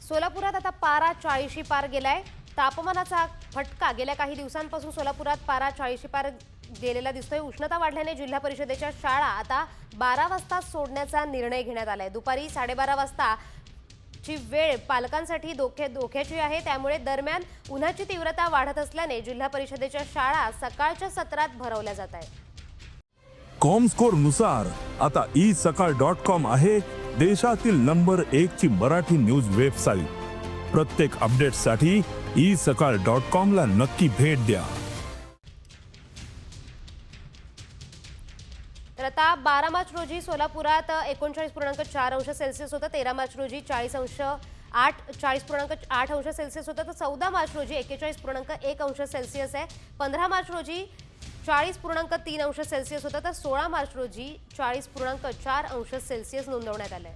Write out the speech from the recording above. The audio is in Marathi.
सोलापुरात आता पारा 40 पार गेलाय। तापमानाचा फटका गेल्या काही दिवसांपासून सोलापुरात पारा 40 पार गेलेला दिसतोय। उष्णता वाढल्याने जिल्हा परिषदेच्या शाळा आता 12 वाजता सोडण्याचा निर्णय घेण्यात आलाय। दुपारी 12:30 वाजता ची वेळ पालकांसाठी धोक्याची आहे। त्यामुळे दरम्यान उन्हाची तीव्रता वाढत असल्याने जिल्हा परिषदेच्या शाळा सकाळच्या सत्रात भरवल्या जात आहेत। कॉमस्कोर नुसार आता isakal.com आहे देशातील नंबर 1 ची मराठी न्यूज वेबसाईट। प्रत्येक अपडेटसाठी isakal.com ला नक्की भेट द्या। तर आता 12 मार्च रोजी सोलापुरात 39.4 अंश सेल्सिअस होतं। 13 मार्च रोजी 40.8 अंश सेल्सिअस होतं। तर 14 मार्च रोजी 41.1 अंश सेल्सिअस आहे। 15 मार्च रोजी 40.3 अंश सेल्सिअस होतं। तर 16 मार्च रोजी 40.4 अंश सेल्सिअस नोंदवण्यात आलंय।